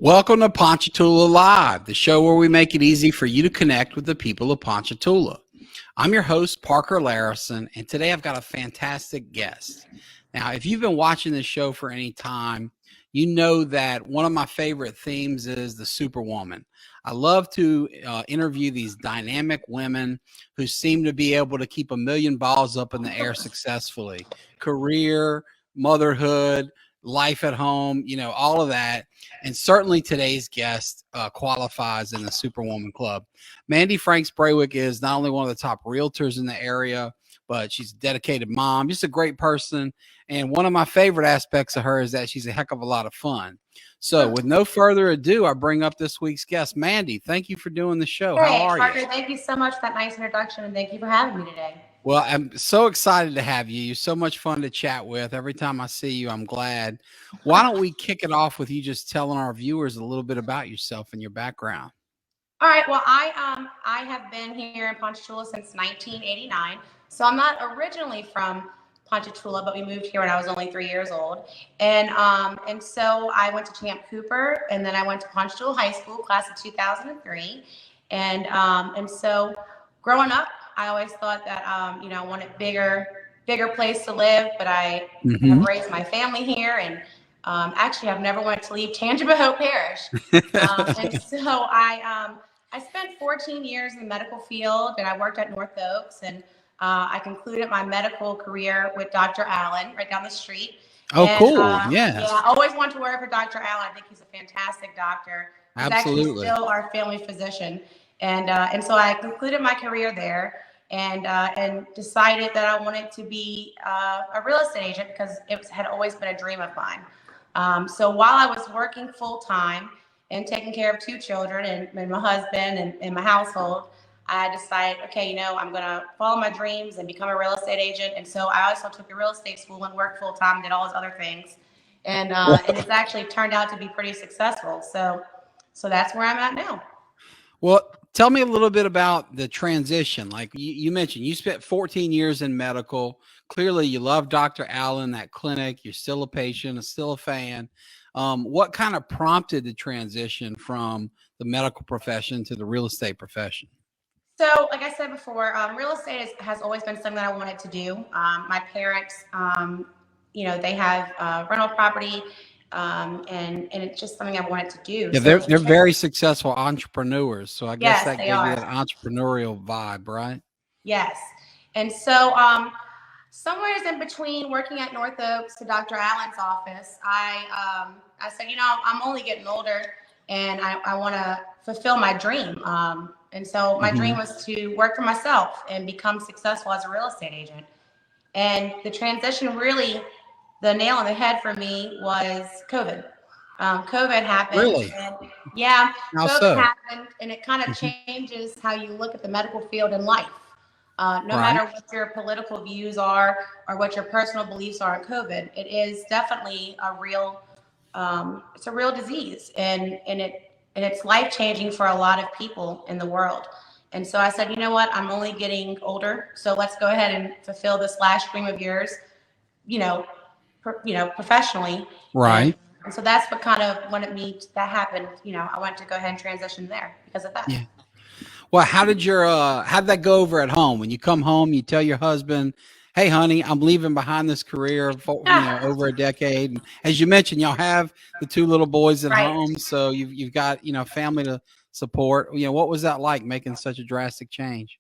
Welcome to Ponchatoula Live, the show where we make it easy for you to connect with the people of Ponchatoula. I'm your host, Parker Layrisson, and today I've got a fantastic guest. Now, if you've been watching this show for any time, you know that one of my favorite themes is the Superwoman. I love to interview these dynamic women who seem to be able to keep a million balls up in the air successfully. Career, motherhood, life at home, all of that. And certainly today's guest qualifies in the Superwoman Club. Mandi Franks Braiwick is not only one of the top realtors in the area, but she's a dedicated mom, just a great person. And one of my favorite aspects of her is that she's a heck of a lot of fun. So with no further ado, I bring up this week's guest. Mandi, thank you for doing the show. Hey, how are Parker, you? thank you so much for that nice introduction, and thank you for having me today. Well, I'm so excited to have you. You're so much fun to chat with. Every time I see you, I'm glad. Why don't we kick it off with you just telling our viewers a little bit about yourself and your background? All right. Well, I have been here in Ponchatoula since 1989. So I'm not originally from Ponchatoula, but we moved here when I was only 3 years old. And so I went to Champ Cooper, and then I went to Ponchatoula High School, class of 2003. And so growing up, I always thought that I wanted bigger place to live, but I have raised my family here, and actually I've never wanted to leave Tangipahoa Parish. And so I spent 14 years in the medical field, and I worked at North Oaks, and I concluded my medical career with Dr. Allen right down the street. Oh, and, cool. Yeah, I always wanted to work for Dr. Allen. I think he's a fantastic doctor. He's Absolutely. actually still our family physician. And so I concluded my career there, and decided that I wanted to be a real estate agent because it had always been a dream of mine. So while I was working full time and taking care of 2 children and my husband and my household, I decided, okay, I'm going to follow my dreams and become a real estate agent. And so I also took a real estate school and worked full time, did all those other things. And it's actually turned out to be pretty successful. So that's where I'm at now. Well, tell me a little bit about the transition. Like you mentioned, you spent 14 years in medical. Clearly, you love Dr. Allen, that clinic. You're still a patient, still a fan. What kind of prompted the transition from the medical profession to the real estate profession? So, like I said before, real estate has always been something that I wanted to do. My parents, they have rental property. And it's just something I wanted to do. Yeah, they're very successful entrepreneurs. So I guess Yes, that gave you that entrepreneurial vibe, right? Yes. And so somewhere in between working at North Oaks to Dr. Allen's office, I said, I'm only getting older, and I want to fulfill my dream. And so my dream was to work for myself and become successful as a real estate agent. And the transition really, the nail on the head for me was COVID. COVID happened. Really? And yeah, How COVID so? happened, and it kind of changes how you look at the medical field in life. No matter what your political views are or what your personal beliefs are on COVID, it is definitely it's a real disease, and it's life-changing for a lot of people in the world. And so I said, you know what, I'm only getting older, so let's go ahead and fulfill this last dream of yours, professionally. Right. And so that's what kind of wanted me that happened. I wanted to go ahead and transition there because of that. Yeah. Well, how'd that go over at home? When you come home, you tell your husband, hey, honey, I'm leaving behind this career for, over a decade. And as you mentioned, y'all have the 2 little boys at home. So you've got, family to support. What was that like, making such a drastic change?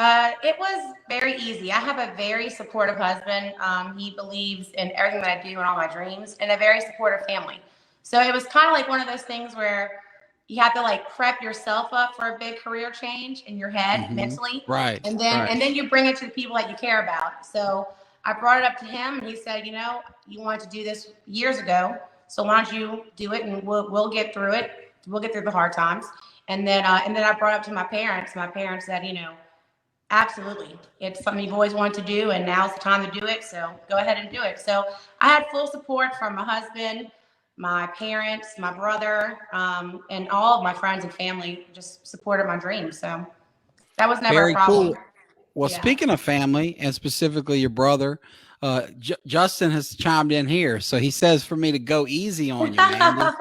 It was very easy. I have a very supportive husband. He believes in everything that I do and all my dreams, and a very supportive family. So it was kind of like one of those things where you have to prep yourself up for a big career change in your head mentally. Right. And then you bring it to the people that you care about. So I brought it up to him, and he said, you wanted to do this years ago, so why don't you do it, and we'll get through it. We'll get through the hard times. And then I brought it up to my parents. My parents said, absolutely, it's something you've always wanted to do, and now's the time to do it. So go ahead and do it. So I had full support from my husband, my parents, my brother, and all of my friends and family just supported my dream. So that was never a problem. Cool. Well, speaking of family, and specifically your brother, Justin has chimed in here, so he says for me to go easy on you, Mandy.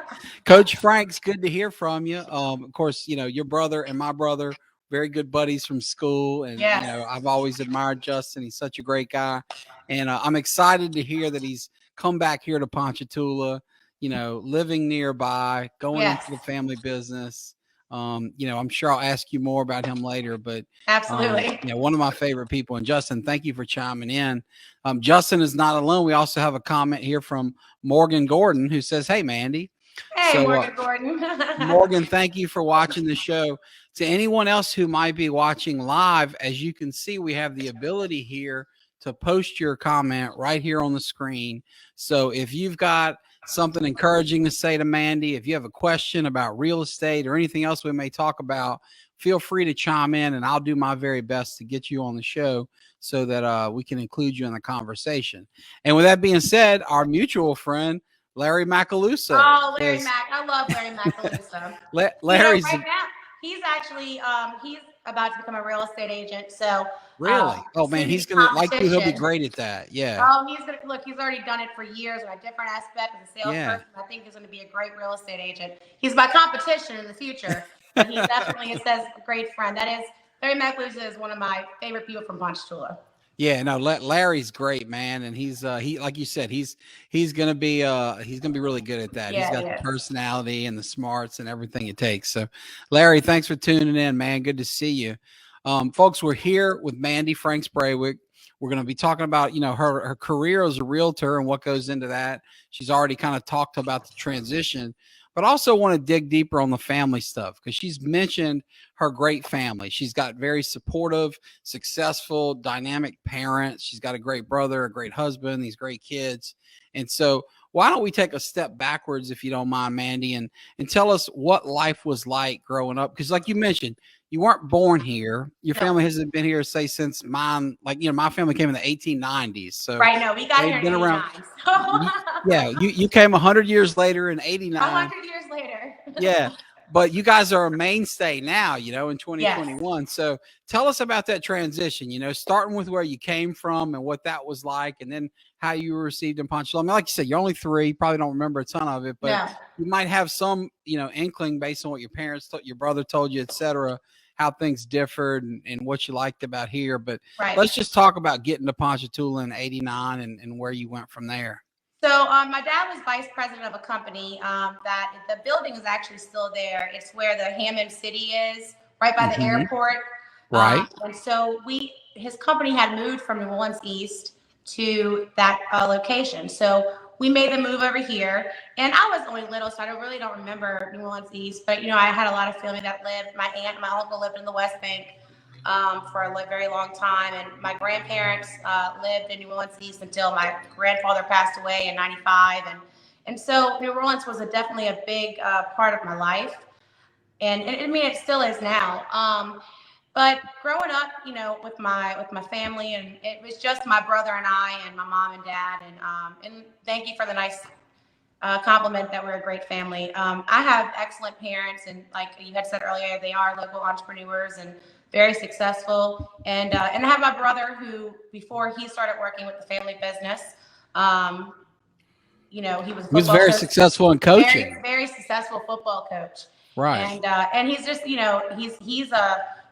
Coach Frank's good to hear from you. Of course, your brother and my brother, very good buddies from school, and Yes. I've always admired Justin. He's such a great guy, and I'm excited to hear that he's come back here to Ponchatoula. Living nearby, going Yes. into the family business. I'm sure I'll ask you more about him later, but absolutely. one of my favorite people. And Justin, thank you for chiming in. Justin is not alone. We also have a comment here from Morgan Gordon, who says, "Hey, Mandy." Hey, So, Morgan Gordon. Morgan, thank you for watching the show. To anyone else who might be watching live, as you can see, we have the ability here to post your comment right here on the screen. So if you've got something encouraging to say to Mandy, if you have a question about real estate or anything else we may talk about, feel free to chime in, and I'll do my very best to get you on the show so that we can include you in the conversation. And with that being said, our mutual friend, Larry Macaluso. Oh, Larry Mac. I love Larry Macaluso. Larry's right now, he's actually he's about to become a real estate agent. So really, oh man, he'll be great at that. Yeah. Oh, he's already done it for years in a different aspect as a salesperson. Yeah. I think he's going to be a great real estate agent. He's my competition in the future. But he definitely is a great friend. That is, Larry Macaluso is one of my favorite people from Ponchatoula. Yeah, no, Larry's great, man, and he's like you said, he's gonna be really good at that. Yeah, he's got the personality and the smarts and everything it takes. So, Larry, thanks for tuning in, man. Good to see you, folks. We're here with Mandi Franks Braiwick. We're going to be talking about her career as a realtor and what goes into that. She's already kind of talked about the transition, but also want to dig deeper on the family stuff because she's mentioned her great family. She's got very supportive, successful, dynamic parents. She's got a great brother, a great husband, these great kids. And so why don't we take a step backwards, if you don't mind, Mandi, and tell us what life was like growing up? Because like you mentioned, you weren't born here. Your family hasn't been here, say, since mine. Like, my family came in the 1890s. So right, no, we got here in 89. So. Yeah, you came 100 years later in 89. 100 years later. Yeah, but you guys are a mainstay now, in 2021. Yes. So tell us about that transition, starting with where you came from and what that was like, and then how you were received in Ponchatoula. I mean, like you said, you're only 3, probably don't remember a ton of it, but you might have some, inkling based on what your parents told, your brother told you, et cetera, how things differed and what you liked about here. But let's just talk about getting to Ponchatoula in 89 and where you went from there. So my dad was vice president of a company that the building is actually still there. It's where the Hammond City is, right by the airport. Right. And so his company had moved from New Orleans East to that location. So we made the move over here. And I was only little, so I really don't remember New Orleans East. But, I had a lot of family that lived. My aunt and my uncle lived in the West Bank for a very long time. And my grandparents lived in New Orleans East until my grandfather passed away in 95. And so New Orleans was definitely a big part of my life. And I mean, it still is now. But growing up, with my family, and it was just my brother and I and my mom and dad. And thank you for the nice compliment that we're a great family. I have excellent parents, and like you had said earlier, they are local entrepreneurs and very successful. And I have my brother who, before he started working with the family business, he was very successful in coaching. Very, very successful football coach. Right. And he's just,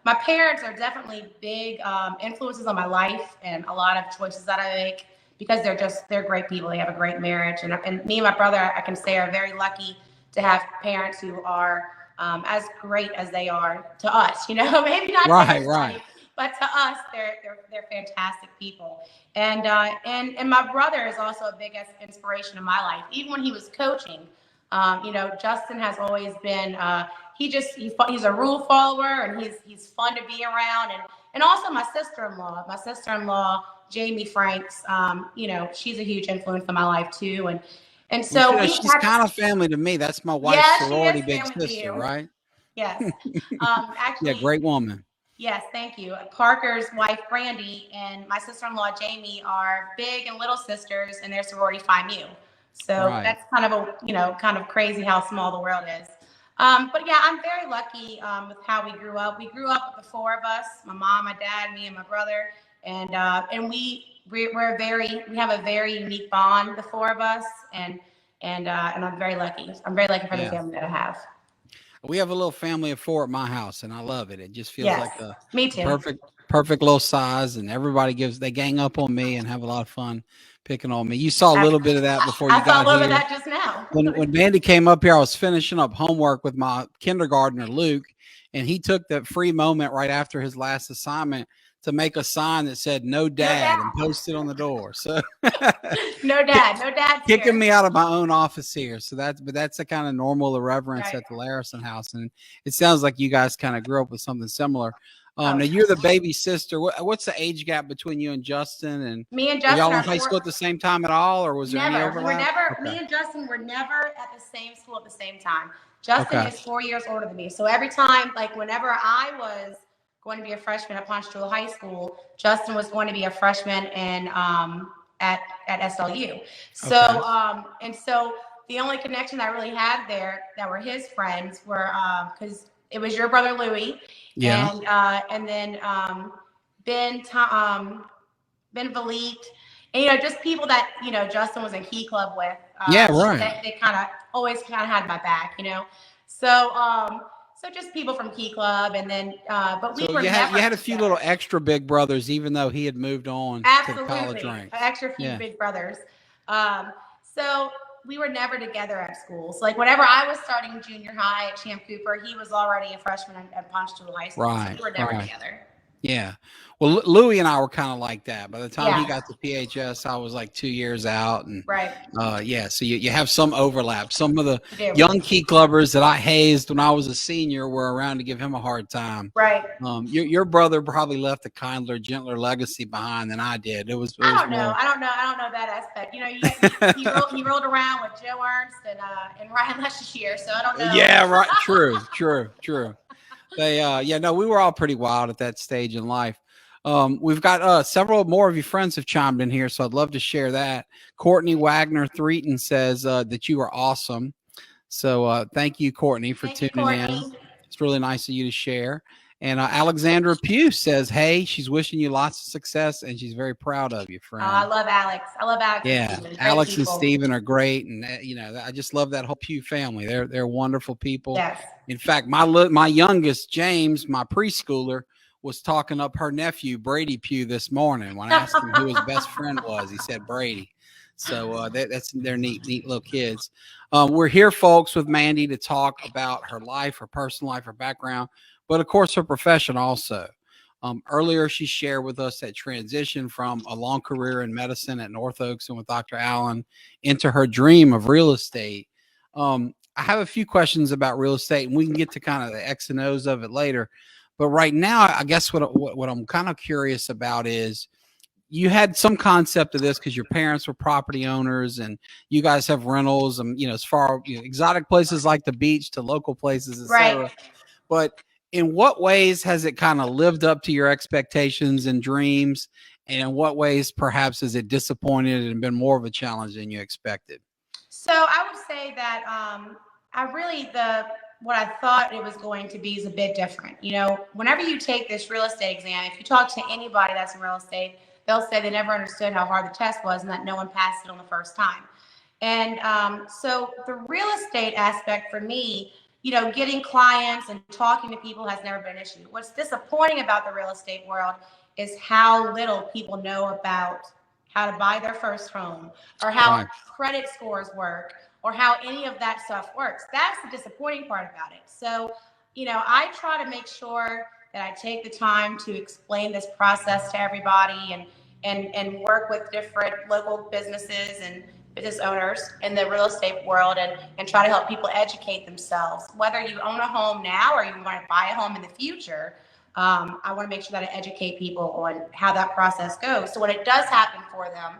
my parents are definitely big influences on my life and a lot of choices that I make because they're great people. They have a great marriage. And me and my brother, I can say, are very lucky to have parents who are as great as they are to us, maybe not right. but to us, they're fantastic people. And my brother is also a big inspiration in my life. Even when he was coaching, Justin has always been, he's a rule follower, and he's fun to be around. And also my sister-in-law, Jamie Franks, she's a huge influence in my life too. And so she's kind of family to me. That's my wife's sorority big sister, right? Yes. Actually, yeah, great woman. Yes, thank you. Parker's wife, Brandy, and my sister-in-law, Jamie, are big and little sisters, and they're sorority Phi Mu. So that's kind of crazy how small the world is. But yeah, I'm very lucky with how we grew up. We grew up with the 4 of us, my mom, my dad, me, and my brother. and we have a very unique bond, the four of us, and I'm very lucky. I'm very lucky for the family that I have. We have a little family of four at my house, and I love it. It just feels Yes, like me a too. perfect little size, and they gang up on me and have a lot of fun picking on me. You saw a little bit of that before you I saw got a little here. bit of that just now. When Mandy came up here, I was finishing up homework with my kindergartner, Luke, and he took that free moment right after his last assignment to make a sign that said "No Dad" and post it on the door. So no dad, kicking me out of my own office here. So that's the kind of normal irreverence Right. at the Layrisson house, and it sounds like you guys kind of grew up with something similar. Now you're the baby sister. What's the age gap between you and Justin? And me and were Justin y'all in are high school at the same time at all, or was there any never. We were overlap? never. Okay. Me and Justin were never at the same school at the same time. Justin is 4 years older than me, so every time, like whenever I was going to be a freshman at Ponchatoula High School, Justin was going to be a freshman in at SLU. So and so the only connection I really had there that were his friends were because it was your brother Louie, and then Ben Valit, and just people that Justin was in Key Club with. They kind of always had my back, So just people from Key Club, and then but we were you never had a few little extra big brothers, even though he had moved on to the college ranks. Extra few big brothers. So we were never together at school. So like whenever I was starting junior high at Champ Cooper, he was already a freshman at Ponchatoula High School. Right. So we were never together. Yeah. Well, Louie and I were kind of like that. By the time he got to PHS, I was like 2 years out. And so you have some overlap. Some of the young Key Clubbers that I hazed when I was a senior were around to give him a hard time. Right. Your brother probably left a kinder, gentler legacy behind than I did. I don't know that aspect. He rolled around with Joe Ernst and Ryan Leshier, so I don't know. Yeah, right. True. We were all pretty wild at that stage in life. We've got several more of your friends have chimed in here, so I'd love to share that. Courtney Wagner Threaton says that you are awesome. So thank you, Courtney, for tuning in. It's really nice of you to share. And Alexandra Pugh says, hey, she's wishing you lots of success, and she's very proud of you, friend. I love Alex. Yeah, Alex and Steven are great, and I just love that whole Pugh family. They're wonderful people. Yes. In fact, my youngest, James, my preschooler, was talking up her nephew, Brady Pugh, this morning. When I asked him who his best friend was, he said Brady. So they're neat little kids. We're here, folks, with Mandi to talk about her life, her personal life, her background, but of course her profession also. Earlier, she shared with us that transition from a long career in medicine at North Oaks and with Dr. Allen into her dream of real estate. I have a few questions about real estate, and we can get to kind of the X and O's of it later. But right now, I guess what I'm kind of curious about is you had some concept of this because your parents were property owners, and you guys have rentals, and as far exotic places like the beach to local places, etc. Right. But in what ways has it kind of lived up to your expectations and dreams, and in what ways perhaps has it disappointed and been more of a challenge than you expected? So I would say that what I thought it was going to be is a bit different. Whenever you take this real estate exam, if you talk to anybody that's in real estate, they'll say they never understood how hard the test was and that no one passed it on the first time. And so the real estate aspect for me, getting clients and talking to people has never been an issue. What's disappointing about the real estate world is how little people know about how to buy their first home, or how credit scores work, or how any of that stuff works. That's the disappointing part about it. So, I try to make sure that I take the time to explain this process to everybody and work with different local businesses and business owners in the real estate world and try to help people educate themselves. Whether you own a home now or you want to buy a home in the future, I want to make sure that I educate people on how that process goes. So when it does happen for them,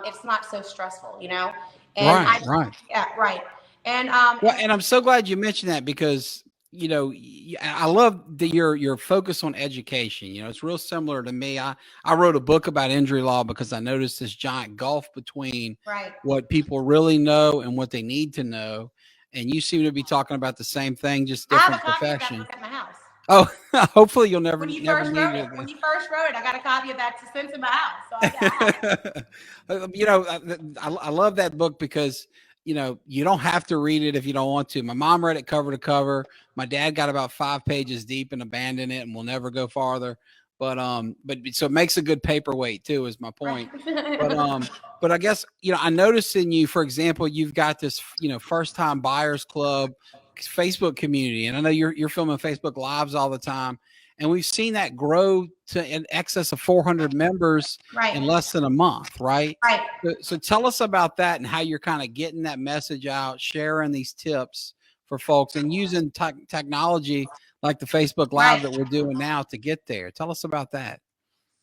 it's not so stressful, And right. Yeah, right. And and I'm so glad you mentioned that because I love your focus on education. It's real similar to me. I wrote a book about injury law because I noticed this giant gulf between what people really know and what they need to know. And you seem to be talking about the same thing, just different profession. At my house. Oh, hopefully you'll never When you never first need wrote it it, again. when you first wrote it, I got a copy of that since in my house, so I have it. You know, I love that book because you know you don't have to read it if you don't want to. My mom read it cover to cover. My dad got about 5 pages deep and abandoned it, and will never go farther. But so it makes a good paperweight too, is my point. But Right. um, but I guess you know I noticed in you, for example, you've got this first time buyers club Facebook community, and I know you're filming Facebook lives all the time, and we've seen that grow to in excess of 400 members Right. in less than a month, right? Right. So tell us about that and how you're kind of getting that message out, sharing these tips for folks, and using technology like the Facebook Live Right. that we're doing now to get there. Tell us about that.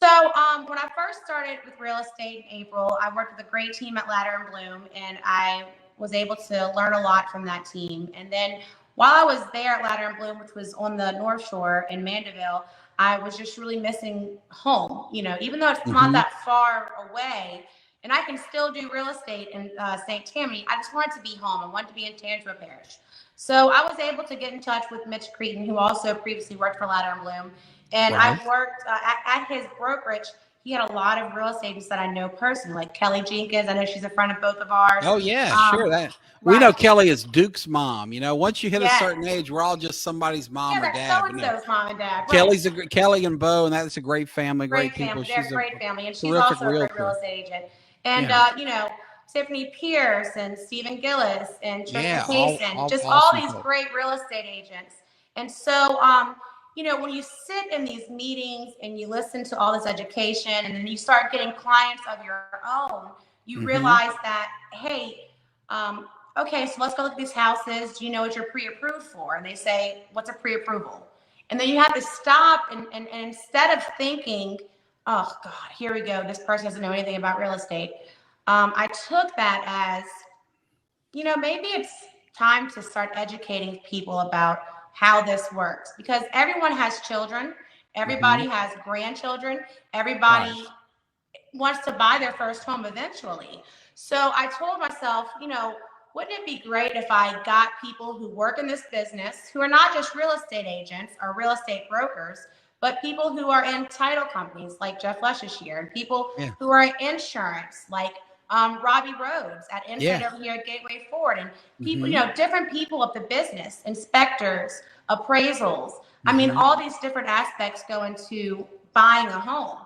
So when I first started with real estate in April, I worked with a great team at Ladder and Bloom, and I was able to learn a lot from that team. And then while I was there at Ladder and Bloom, which was on the North Shore in Mandeville, I was just really missing home. You know, even though it's not Hmm. that far away, and I can still do real estate in St. Tammany, I just wanted to be home. I wanted to be in Tangier Parish. So I was able to get in touch with Mitch Cretan, who also previously worked for Ladder and Bloom. And I Right. worked at his brokerage. He had a lot of real estate agents that I know personally, like Kelly Jenkins. I know she's a friend of both of ours. Oh yeah, sure. That we know Right. Kelly is Duke's mom. You know, once you hit a Yes. certain age, we're all just somebody's Yeah, mom or that's dad. so But and no, so's mom and dad. Right. Kelly and Bo, and that's a great family, great Great people. family. They're She's a a great family. And she's terrific also a great real realtor. estate agent. And, Yeah, Tiffany Pierce and Stephen Gillis and Tristan yeah, Payson, all just all awesome these folks. great real estate agents. And so, when you sit in these meetings and you listen to all this education and then you start getting clients of your own, you Hmm. realize that, hey, okay, so let's go look at these houses. Do you know what you're pre-approved for? And they say, what's a pre-approval? And then you have to stop and instead of thinking, oh God, here we go, this person doesn't know anything about real estate. I took that as, maybe it's time to start educating people about how this works because everyone has children, Hmm. everybody has grandchildren, Right. everybody wants to buy their first home eventually. So I told myself, wouldn't it be great if I got people who work in this business, who are not just real estate agents or real estate brokers, but people who are in title companies like Jeff Luscious here, and people Yeah. who are in insurance like Robbie Rhodes at Insight Yeah. over here at Gateway Ford, and people, Hmm. different people of the business, inspectors, appraisals. I mean, Hmm. all these different aspects go into buying a home.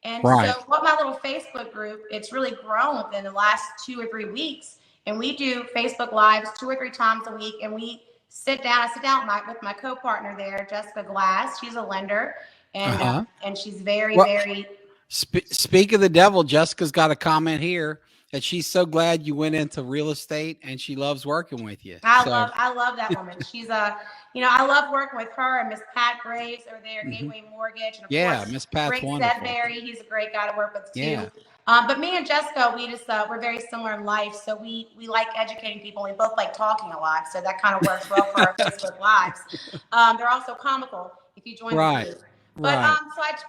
And so Right. what my little Facebook group, it's really grown within the last 2 or 3 weeks. And we do Facebook Lives 2 or 3 times a week. And we sit down, I sit down with my co-partner there, Jessica Glass. She's a lender Uh-huh. and she's very, Well, very. speak of the devil, Jessica's got a comment here that she's so glad you went into real estate and she loves working with you. So, I love that woman. She's I love working with her and Miss Pat Graves over there at mhm. Gateway Mortgage, and of Yeah, course Miss Pat's Rick wonderful. Sedberry. He's a great guy to work with too. Yeah. But me and Jessica, we just we're very similar in life, so we like educating people. We both like talking a lot, so that kind of works well for our Facebook lives. They're also comical if you join the Right. group. But Right.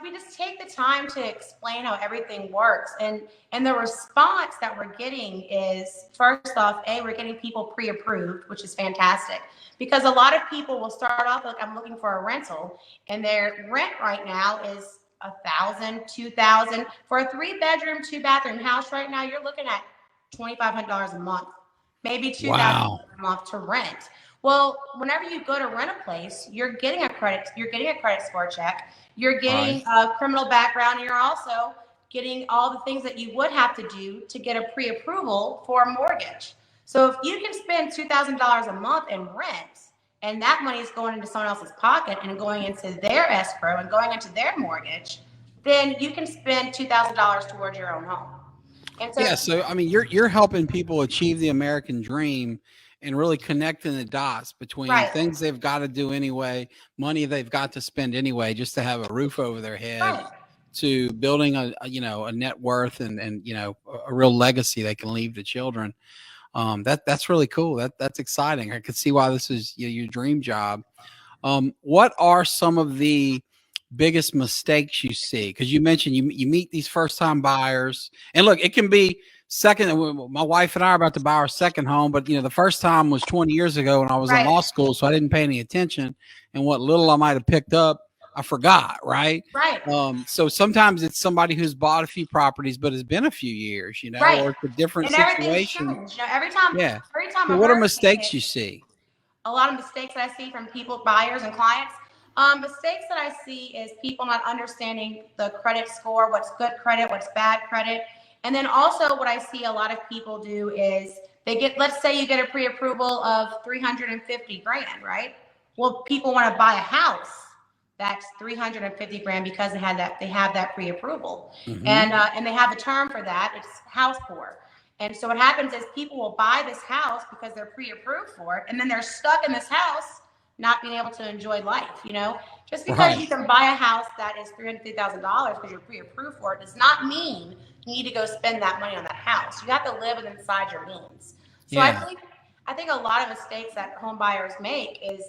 we just take the time to explain how everything works, and the response that we're getting is, first off, we're getting people pre-approved, which is fantastic because a lot of people will start off like, I'm looking for a rental, and their rent right now is 1,000, 2,000 for a 3-bedroom, 2-bathroom house. Right now, you're looking at $2,500 a month, maybe $2,000 Wow. a month to rent. Well, whenever you go to rent a place, you're getting a credit score check, you're Right. getting a criminal background, and you're also getting all the things that you would have to do to get a pre-approval for a mortgage. So if you can spend $2,000 a month in rent, and that money is going into someone else's pocket and going into their escrow and going into their mortgage, then you can spend $2,000 towards your own home. And so, Yeah, so I mean, you're helping people achieve the American dream and really connecting the dots between right, things they've got to do anyway, money they've got to spend anyway, just to have a roof over their head, right. to building a net worth and a real legacy they can leave to children. That's really cool. That's exciting. I could see why this is your dream job. What are some of the biggest mistakes you see? Because you mentioned you meet these first time buyers, and look, it can be my wife and I are about to buy our second home, but the first time was 20 years ago when I was in law school, so I didn't pay any attention, and what little I might have picked up, I forgot. Right. Right. So sometimes it's somebody who's bought a few properties, but it's been a few years, Right. or it's a different And everything's situation. changed. Every time Yeah. a So what are hurricane mistakes hits, you see? a lot of mistakes that I see from people, buyers and clients. Mistakes that I see is people not understanding the credit score, what's good credit, what's bad credit. And then also what I see a lot of people do is let's say you get a pre-approval of 350 grand, right? Well, people want to buy a house that's 350 grand because they have that pre-approval. Mm-hmm. And they have a term for that. It's house poor. And so what happens is people will buy this house because they're pre-approved for it, and then they're stuck in this house not being able to enjoy life. Just because you can buy a house that is $350,000 because you're pre-approved for it does not mean you need to go spend that money on that house. You have to live inside your means. So I think a lot of mistakes that home buyers make is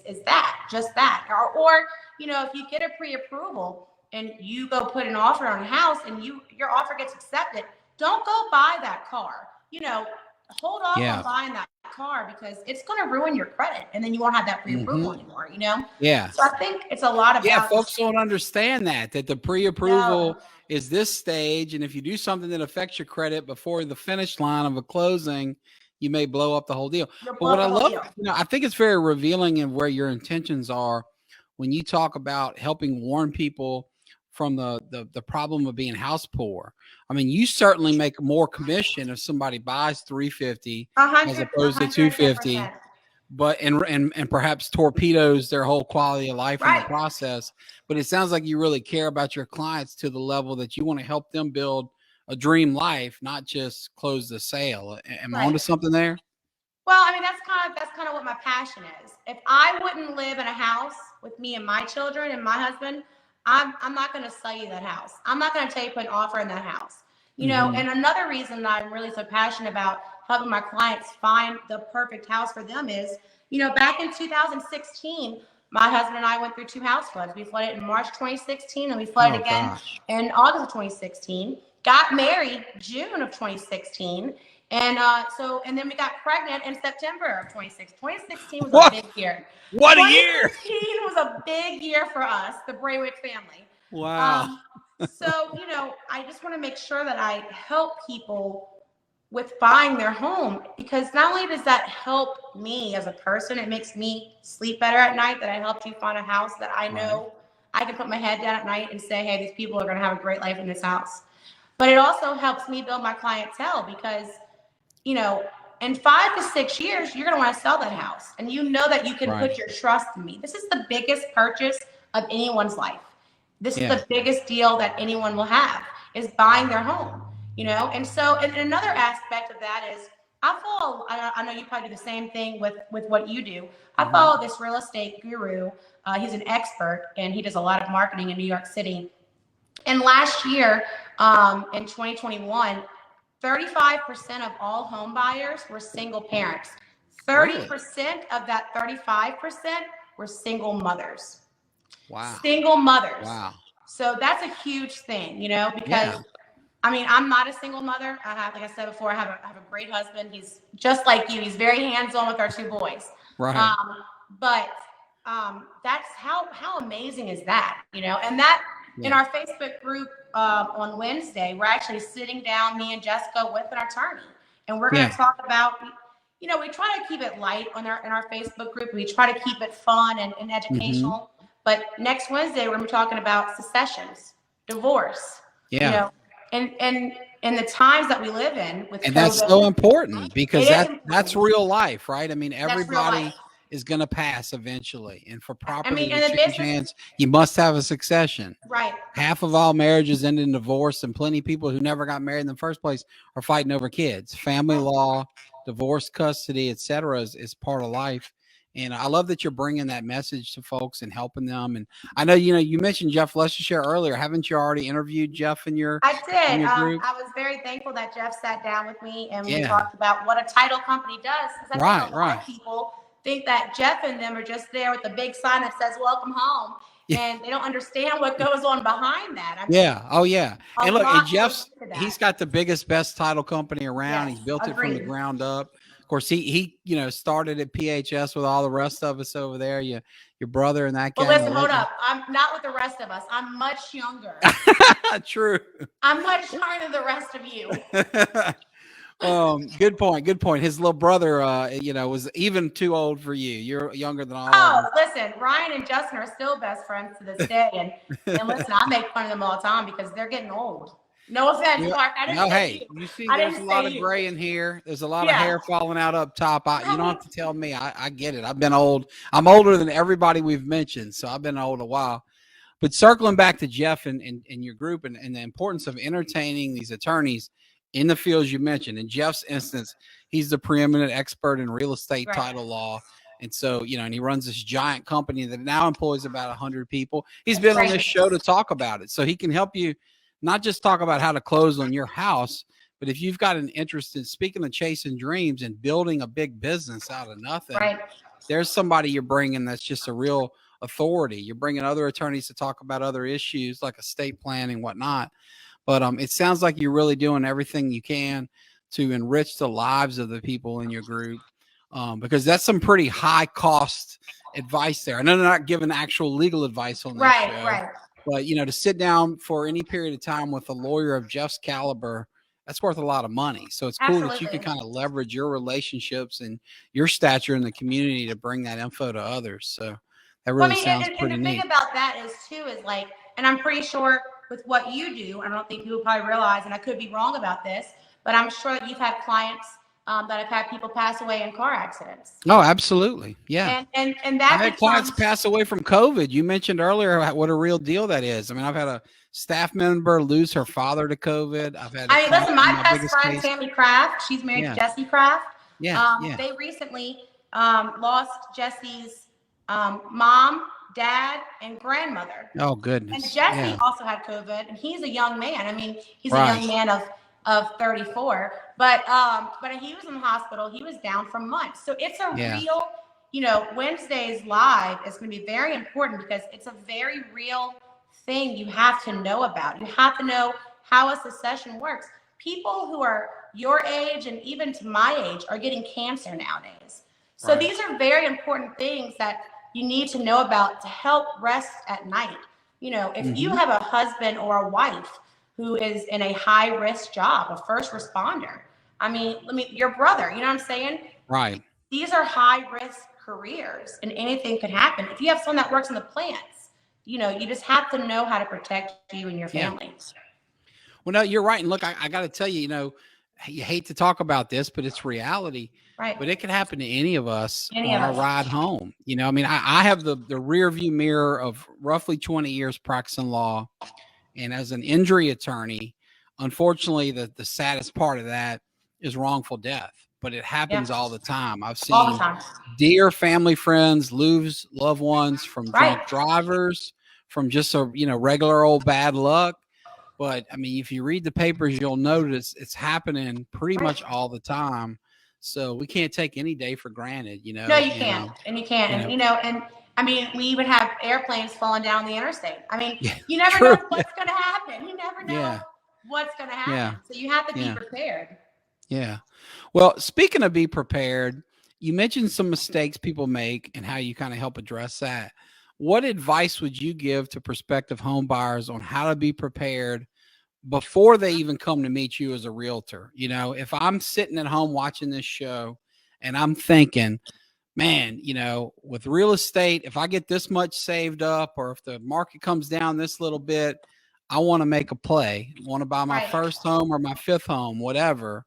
just that. Or if you get a pre-approval and you go put an offer on a house and your offer gets accepted, don't go buy that car. Hold off on buying that car because it's going to ruin your credit, and then you won't have that pre-approval anymore. Yeah. So I think it's a lot about. Folks don't understand that the pre-approval is this stage, and if you do something that affects your credit before the finish line of a closing, you may blow up the whole deal. But what I love, I think it's very revealing of where your intentions are when you talk about helping warn people from the problem of being house poor. I mean, you certainly make more commission if somebody buys 350 as opposed to 250, but and perhaps torpedoes their whole quality of life in the process. But it sounds like you really care about your clients to the level that you want to help them build a dream life, not just close the sale. Am I onto something there? Well, I mean, that's kind of what my passion is. If I wouldn't live in a house with me and my children and my husband, I'm not going to sell you that house. I'm not going to tell you to put an offer in that house. And another reason that I'm really so passionate about helping my clients find the perfect house for them is, back in 2016, my husband and I went through 2 house floods. We flooded in March 2016, and we flooded again in August of 2016. Got married June of 2016. And then we got pregnant in September of 2016. 2016 was a big year. What a year! 2016 was a big year for us, the Braiwick family. Wow. So, I just want to make sure that I help people with buying their home, because not only does that help me as a person, it makes me sleep better at night that I helped you find a house that I know I can put my head down at night and say, hey, these people are going to have a great life in this house. But it also helps me build my clientele because, in 5 to 6 years, you're going to want to sell that house. And that you can put your trust in me. This is the biggest purchase of anyone's life. This is the biggest deal that anyone will have, is buying their home, And so, and another aspect of that is I know you probably do the same thing with what you do. I follow this real estate guru. He's an expert, and he does a lot of marketing in New York City. And last year, in 2021, 35% of all home buyers were single parents. 30% of that 35% were single mothers. Wow. Single mothers. Wow. So that's a huge thing, because I mean, I'm not a single mother. Like I said before, I have a great husband. He's just like you. He's very hands-on with our 2 boys. Right. But that's how amazing is that, And that in our Facebook group on Wednesday, we're actually sitting down, me and Jessica, with an attorney, and we're going to talk about. We try to keep it light in our Facebook group. We try to keep it fun and educational. But next Wednesday, we're going to be talking about successions, divorce. And in the times that we live in with and COVID, that's so important because that's real life, right? I mean, everybody is going to pass eventually, and for property to change hands, you must have a succession. Right. Half of all marriages end in divorce, and plenty of people who never got married in the first place are fighting over kids. Family law, divorce, custody, etc. is part of life. And I love that you're bringing that message to folks and helping them. And I know, you mentioned Jeff Leicestershire earlier. Haven't you already interviewed Jeff in your I did. in your group? I was very thankful that Jeff sat down with me and we talked about what a title company does. Because I think a lot of people think that Jeff and them are just there with a big sign that says "Welcome Home," and they don't understand what goes on behind that. I mean, Yeah. Oh, yeah. a And look, and lot goes Jeff's, into he's that. got the biggest, best title company around. Yes, He's built it from the agreed. ground up. Of course, he started at PHS with all the rest of us over there. Your brother and that Well, gang. listen, hold up. I'm not with the rest of us. I'm much younger. True. I'm much younger than the rest of you. Good point. Good point. His little brother, was even too old for you. You're younger than all of Oh, them. listen, Ryan and Justin are still best friends to this day. And listen, I make fun of them all the time because they're getting old. No offense, Yeah. Mark. I didn't No, say hey, you. you see, I there's a didn't lot say of you. gray in here. There's a lot of Yeah. hair falling out up top. You don't Right. have to tell me. I get it. I've been old. I'm older than everybody we've mentioned, so I've been old a while. But circling back to Jeff and your group and the importance of entertaining these attorneys in the fields you mentioned. In Jeff's instance, he's the preeminent expert in real estate Right. title law. And so, and he runs this giant company that now employs about 100 people. He's been on this show to talk about it. So he can help you not just talk about how to close on your house, but if you've got an interest in, speaking of chasing dreams and building a big business out of nothing, Right. there's somebody you're bringing that's just a real authority. You're bringing other attorneys to talk about other issues like estate planning and whatnot. But it sounds like you're really doing everything you can to enrich the lives of the people in your group, because that's some pretty high cost advice there. I know they're not giving actual legal advice on this show, Right. but to sit down for any period of time with a lawyer of Jeff's caliber, that's worth a lot of money. So it's cool that you can kind of leverage your relationships and your stature in the community to bring that info to others. So that really sounds pretty and the neat. thing about that is too is like, and I'm pretty sure with what you do, I don't think people probably realize, and I could be wrong about this, but I'm sure that you've had clients that have had people pass away in car accidents. Oh, absolutely. Yeah. And that I've had clients pass away from COVID. You mentioned earlier what a real deal that is. I mean, I've had a staff member lose her father to COVID. I've had. Listen, my best friend, Tammy Kraft, she's married to Jesse Kraft. They recently lost Jesse's mom, dad, and grandmother. Oh, goodness. And Jesse also had COVID, and he's a young man. I mean, he's a young man of 34, but he was in the hospital. He was down for months. So it's a real, Wednesday's live is going to be very important because it's a very real thing you have to know about. You have to know how a succession works. People who are your age and even to my age are getting cancer nowadays. So these are very important things that you need to know about to help rest at night. If you have a husband or a wife who is in a high risk job, a first responder, I mean, your brother, you know what I'm saying? Right. These are high risk careers and anything could happen. If you have someone that works in the plants, you just have to know how to protect you and your family. Well, no, you're right. And look, I got to tell you, you hate to talk about this, but it's reality. Right. But it could happen to any of us on our ride home. I mean, I have the rear view mirror of roughly 20 years practicing law. And as an injury attorney, unfortunately, the saddest part of that is wrongful death. But it happens all the time. I've seen dear family friends lose loved ones from drunk drivers, from just regular old bad luck. But I mean, if you read the papers, you'll notice it's happening pretty much all the time. So we can't take any day for granted, No, you can't. And you can't. And I mean, we even have airplanes falling down the interstate. I mean, you never know what's going to happen. You never know what's going to happen. So you have to be prepared. Yeah. Well, speaking of be prepared, you mentioned some mistakes people make and how you kind of help address that. What advice would you give to prospective home buyers on how to be prepared before they even come to meet you as a realtor? If I'm sitting at home watching this show and I'm thinking, man, with real estate, if I get this much saved up, or if the market comes down this little bit, I want to make a play, want to buy my first home or my fifth home, whatever.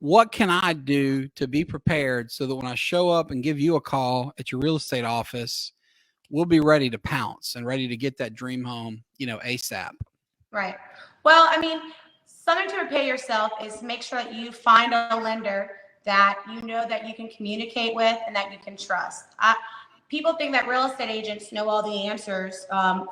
What can I do to be prepared so that when I show up and give you a call at your real estate office, we'll be ready to pounce and ready to get that dream home, ASAP? Right. Well, I mean, something to prepare yourself is make sure that you find a lender that that you can communicate with and that you can trust. People think that real estate agents know all the answers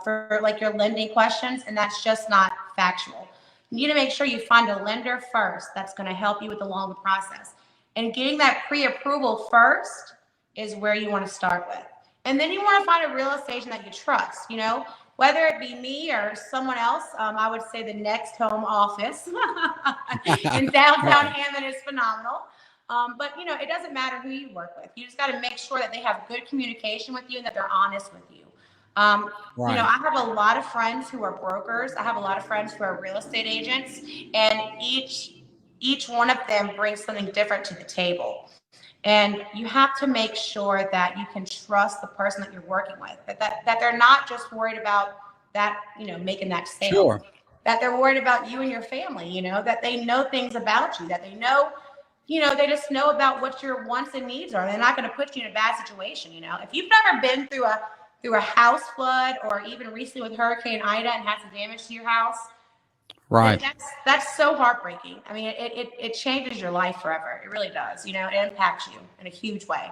for like your lending questions, and that's just not factual. You need to make sure you find a lender first that's going to help you with the loan process. And getting that pre-approval first is where you want to start with. And then you want to find a real estate agent that you trust, you know, whether it be me or someone else. I would say the Next Home office in downtown Hammond is phenomenal. But, you know, it doesn't matter who you work with. You just got to make sure that they have good communication with you and that they're honest with you. You know, I have a lot of friends who are brokers. I have a lot of friends who are real estate agents, and each one of them brings something different to the table. And you have to make sure that you can trust the person that you're working with, that they're not just worried about that, you know, making that sale, Sure. that they're worried about you and your family, you know, that they know things about you, that they know, you know, they just know about what your wants and needs are. They're not going to put you in a bad situation. You know, if you've never been through a house flood, or even recently with Hurricane Ida and had some damage to your house, Right. That's so heartbreaking. I mean, it changes your life forever. It really does. You know, it impacts you in a huge way.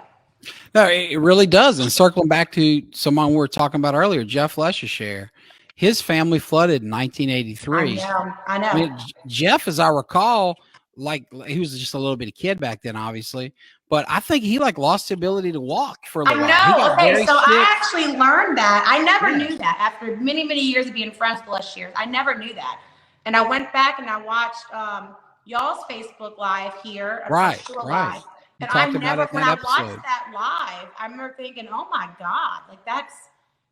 No, it really does. And circling back to someone we were talking about earlier, Jeff Leschere, his family flooded in 1983. I know. I mean, Jeff, as I recall, like he was just a little bitty kid back then, obviously, but I think he like lost the ability to walk for a little while. He got Okay, very so sick. I actually learned that. I never knew that after many, many years of being friends with Leschere. I never knew that. And I went back and I watched y'all's Facebook Live here. Right. Live. And I never, when I watched that live, I remember thinking, oh my God, like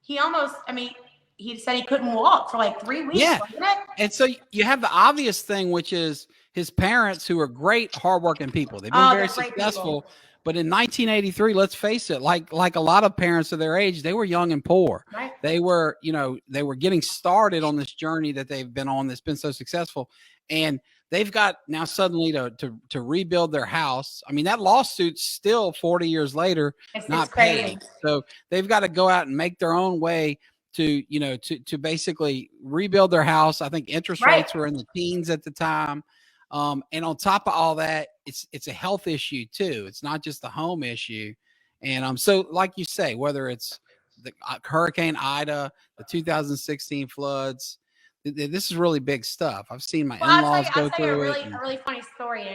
he almost, I mean, he said he couldn't walk for like 3 weeks. Yeah. Wasn't it? And so you have the obvious thing, which is his parents, who are great, hardworking people. They've been very successful. But in 1983, let's face it, like a lot of parents of their age, they were young and poor. Right. They were, you know, they were getting started on this journey that they've been on that's been so successful. And they've got now suddenly to rebuild their house. I mean, that lawsuit's still 40 years later, not paid. So they've got to go out and make their own way to, you know, to basically rebuild their house. I think interest rates were in the teens at the time. And on top of all that, it's a health issue too. It's not just a home issue. And so like you say, whether it's the Hurricane Ida, the 2016 floods, this is really big stuff. I've seen my in-laws go through it. A really funny story.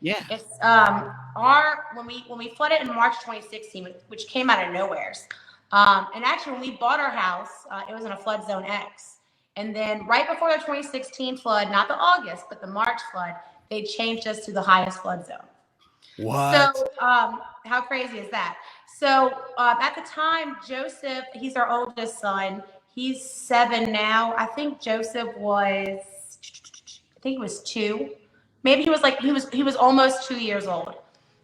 It's when we flooded in March 2016, which came out of nowheres. And actually, when we bought our house, it was in a flood zone X. And then right before the 2016 flood, not the August, but the March flood, they changed us to the highest flood zone. What? So how crazy is that? So at the time, Joseph, he's our oldest son. He's 7 now. I think Joseph was, he was 2. Maybe he was almost 2 years old.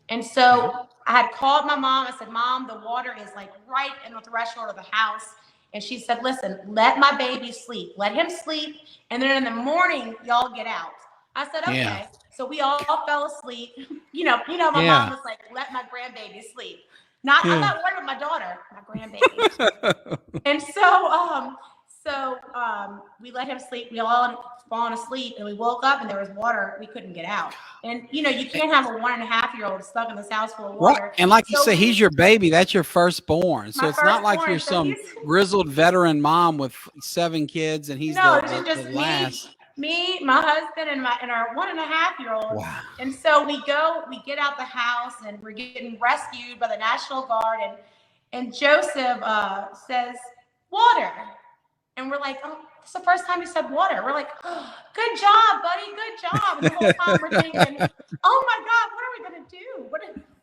And so I had called my mom. I said, Mom, the water is like right in the threshold of the house. And she said, listen, let my baby sleep. Let him sleep. And then in the morning, y'all get out. I said, okay. Yeah. So we all fell asleep. You know, my mom was like, let my grandbaby sleep. I'm not worried about my daughter, my grandbaby. And so we let him sleep. We all fallen asleep, and we woke up, and there was water. We couldn't get out. And, you know, you can't have a 1.5-year-old stuck in this house full of water. Right. And like you say, he's your baby. That's your firstborn. So it's not like you're some grizzled veteran mom with 7 kids, and he's the last. Me, my husband, and our 1.5-year-old. Wow. And so we get out the house, and we're getting rescued by the National Guard, and Joseph says, water. And we're like, oh, it's the first time he said water. We're like, oh, good job, buddy, good job. And the whole time we're thinking, oh my God, what are we gonna do?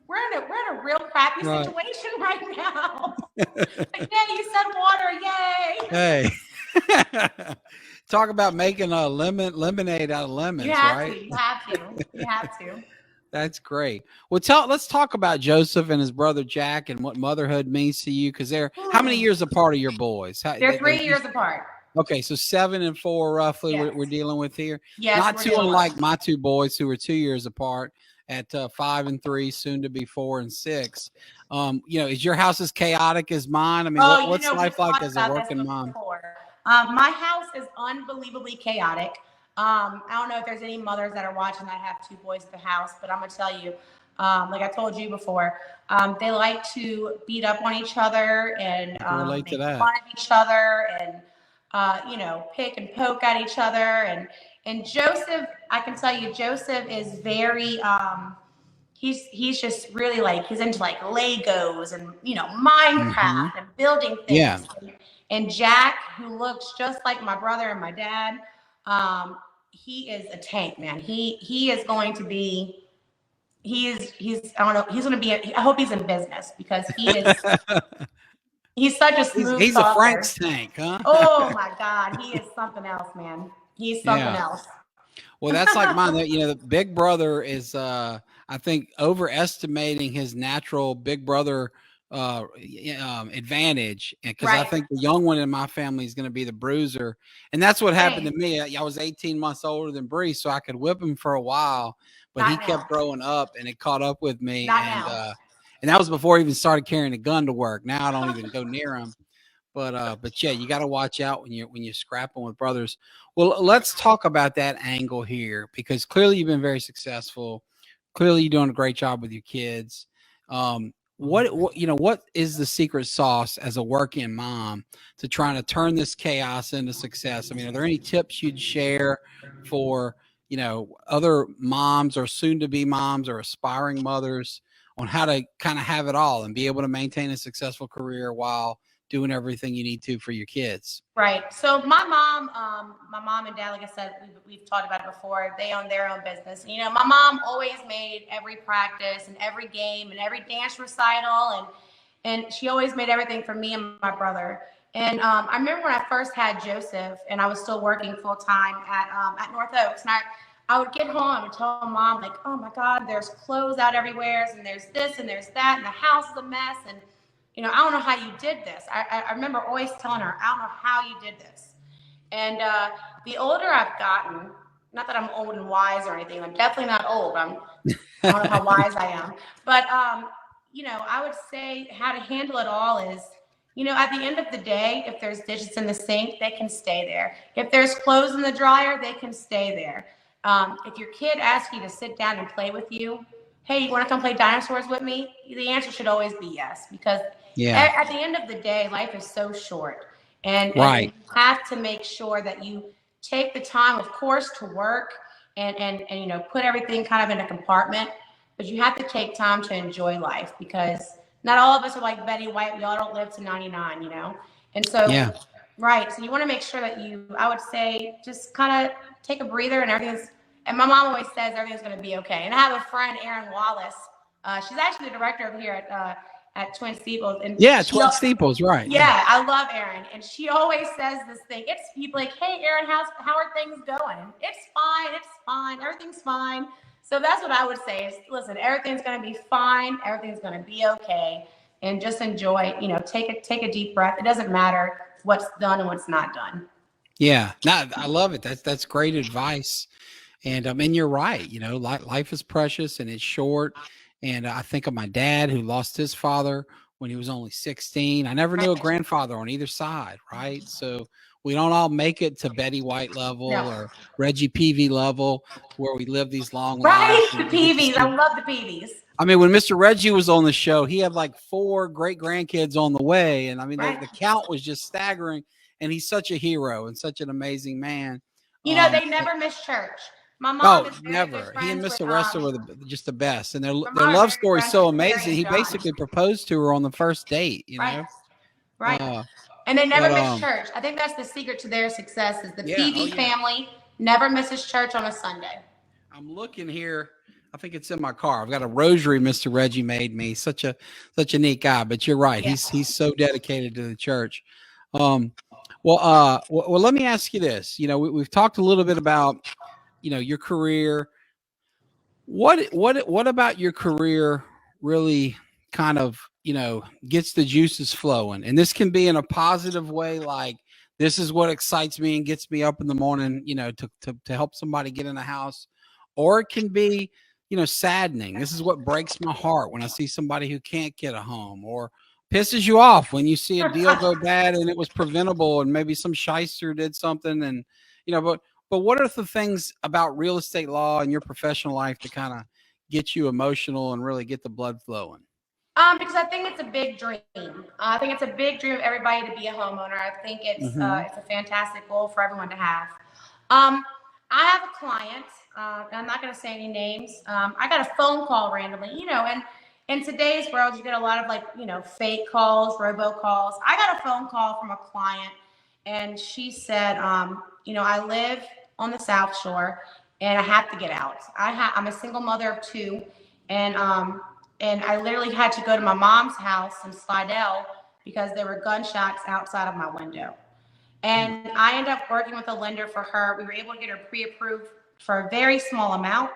We're in a real crappy situation right now. Like, yeah, you said water, yay. Hey. Talk about making a lemonade out of lemons, right? You have to. That's great. Well, let's talk about Joseph and his brother Jack and what motherhood means to you. Because how many years apart are your boys? They're 3 years apart. Okay, so 7 and 4 roughly. Yes. We're dealing with here. Yes, not too unlike my 2 boys who are 2 years apart at 5 and 3, soon to be 4 and 6. You know, is your house as chaotic as mine? I mean, what's life like as a working mom? My house is unbelievably chaotic. I don't know if there's any mothers that are watching that have 2 boys at the house, but I'm gonna tell you, like I told you before, they like to beat up on each other and make fun of each other and you know, pick and poke at each other. And Joseph, I can tell you, Joseph is very he's just really like, he's into like Legos and, you know, Minecraft and building Yeah. things. And Jack, who looks just like my brother and my dad, he is a tank, man. He is going to be. He's I don't know. He's going to be. I hope he's in business because he's such a smooth He's a talker. Frank's tank, huh? Oh my God, he is something else, man. He's something Yeah. else. Well, that's like mine. The big brother is, I think, overestimating his natural big brother advantage, because I Right. think the young one in my family is going to be the bruiser, and that's what happened Same. to me. I was 18 months older than Bree, so I could whip him for a while, but he Not kept now. growing up, and it caught up with me, Not now. and that was before I even started carrying a gun to work. Now I don't even go near him. But yeah, you got to watch out when you're scrapping with brothers. Well, let's talk about that angle here, because clearly you've been very successful. Clearly you're doing a great job with your kids. What is the secret sauce as a working mom to trying to turn this chaos into success? I mean, are there any tips you'd share for, other moms or soon to be moms or aspiring mothers on how to kind of have it all and be able to maintain a successful career while doing everything you need to for your kids? Right. So my mom and dad, like I said, we've talked about it before. They own their own business. My mom always made every practice and every game and every dance recital, and she always made everything for me and my brother. And I remember when I first had Joseph, and I was still working full time at North Oaks, and I would get home and tell mom, like, oh my God, there's clothes out everywhere, and there's this and there's that, and the house is a mess, and I don't know how you did this. I remember always telling her, I don't know how you did this. And the older I've gotten, not that I'm old and wise or anything, I'm definitely not old. I don't know how wise I am. But, I would say how to handle it all is, at the end of the day, if there's dishes in the sink, they can stay there. If there's clothes in the dryer, they can stay there. If your kid asks you to sit down and play with you, hey, you want to come play dinosaurs with me? The answer should always be yes, because at the end of the day, life is so short, and you have to make sure that you take the time, of course, to work and put everything kind of in a compartment, but you have to take time to enjoy life, because not all of us are like Betty White. We all don't live to 99, and so right. So you want to make sure that I would say, just kind of take a breather, and everything's. And my mom always says everything's going to be okay. And I have a friend, Erin Wallace. She's actually the director over here at Twin Steeples. And Twin Steeples, right? Yeah, I love Erin, and she always says this thing. It's people like, hey, Erin, how are things going? It's fine, everything's fine. So that's what I would say is, listen, everything's going to be fine, everything's going to be okay, and just enjoy. Take a deep breath. It doesn't matter what's done and what's not done. Yeah, no, I love it. That's great advice. And you're right. Life is precious and it's short. And I think of my dad, who lost his father when he was only 16. I never knew a grandfather on either side. Right. So we don't all make it to Betty White level or Reggie Peavy level, to where we live these long lives. Right. The Peavies. I love the Peavies. I mean, when Mr. Reggie was on the show, he had like 4 great grandkids on the way. And I mean, the count was just staggering. And he's such a hero and such an amazing man. They never miss church. My mom is never. He and Mr. Russell were just the best, and their mom love story is so amazing. He John. basically proposed to her on the first date. Right. And they never miss church. I think that's the secret to their success. Is the Peavy family never misses church on a Sunday. I'm looking here. I think it's in my car. I've got a rosary Mr. Reggie made me. Such a neat guy. But you're right. Yeah. He's so dedicated to the church. Well, let me ask you this. We've talked a little bit about your career. What about your career really kind of gets the juices flowing? And this can be in a positive way, like, this is what excites me and gets me up in the morning, to help somebody get in a house. Or it can be saddening. This is what breaks my heart when I see somebody who can't get a home, or pisses you off when you see a deal go bad and it was preventable, and maybe some shyster did something. And but what are the things about real estate law and your professional life to kind of get you emotional and really get the blood flowing? Because I think it's a big dream. I think it's a big dream of everybody to be a homeowner. I think it's a fantastic goal for everyone to have. I have a client, and I'm not going to say any names. I got a phone call randomly, and in today's world, you get a lot of, like, fake calls, robocalls. I got a phone call from a client, and she said, I live on the South Shore, and I have to get out. I'm a single mother of two, and I literally had to go to my mom's house in Slidell because there were gunshots outside of my window. And I ended up working with a lender for her. We were able to get her pre-approved for a very small amount.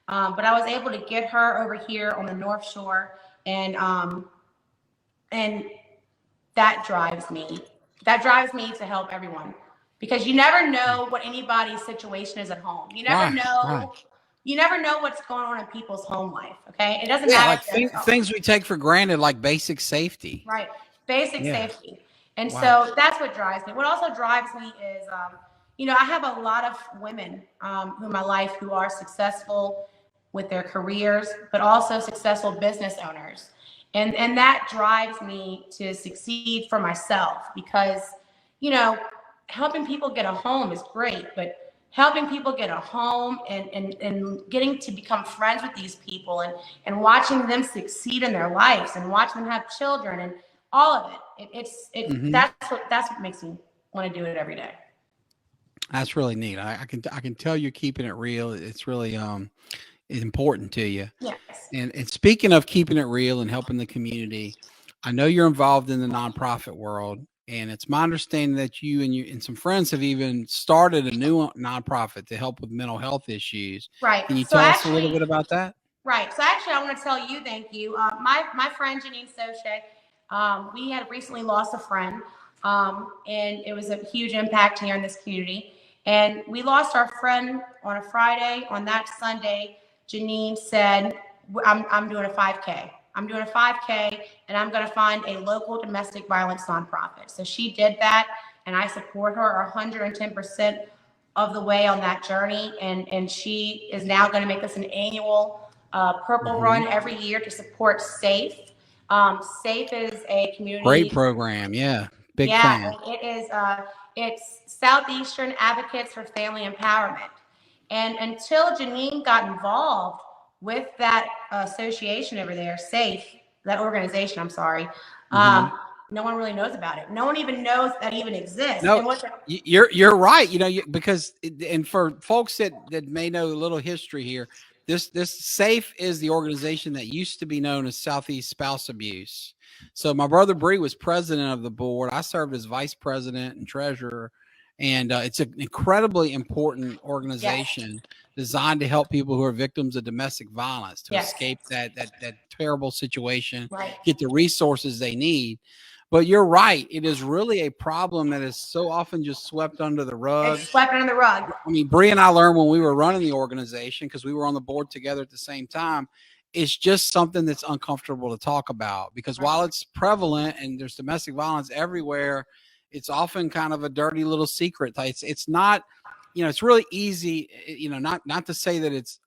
But I was able to get her over here on the North Shore, and that drives me. That drives me to help everyone, because you never know what anybody's situation is at home. You never know. Right. You never know what's going on in people's home life. Okay, it doesn't Yeah, matter. like things we take for granted, like basic safety. Right, basic Yeah. safety, and Wow. so that's what drives me. What also drives me is, I have a lot of women in my life who are successful with their careers, but also successful business owners. And that drives me to succeed for myself, because, helping people get a home is great, but helping people get a home and getting to become friends with these people, and watching them succeed in their lives, and watching them have children, and all of it, that's what makes me want to do it every day. That's really neat. I can tell you're keeping it real. It's really important to you. Yes. And speaking of keeping it real and helping the community, I know you're involved in the nonprofit world, and it's my understanding that you and some friends have even started a new nonprofit to help with mental health issues. Right. Can you So tell us a little actually, bit about that? Right. So actually, I want to tell you thank you. My friend Janine Soche, we had recently lost a friend, and it was a huge impact here in this community. And we lost our friend on a Friday. On that Sunday, Janine said, I'm doing a 5K. I'm doing a 5K, and I'm going to find a local domestic violence nonprofit. So she did that, and I support her 110% of the way on that journey. And she is now going to make this an annual purple run every year to support SAFE. SAFE is a community. Great program. Yeah. Big fan. It is. It's Southeastern Advocates for Family Empowerment. And until Janine got involved with that association over there, SAFE, that organization, I'm sorry, no one really knows about it. No one even knows that even exists. No, you're right. Because and for folks that may know a little history here, this SAFE is the organization that used to be known as Southeast Spouse Abuse. So my brother Bree was president of the board. I served as vice president and treasurer, and it's an incredibly important organization designed to help people who are victims of domestic violence to escape that terrible situation, get the resources they need. But you're right. It is really a problem that is so often just swept under the rug. It's swept under the rug. I mean, Bree and I learned when we were running the organization, because we were on the board together at the same time, it's just something that's uncomfortable to talk about, because while it's prevalent and there's domestic violence everywhere, it's often kind of a dirty little secret. It's not, it's really easy, not to say that it's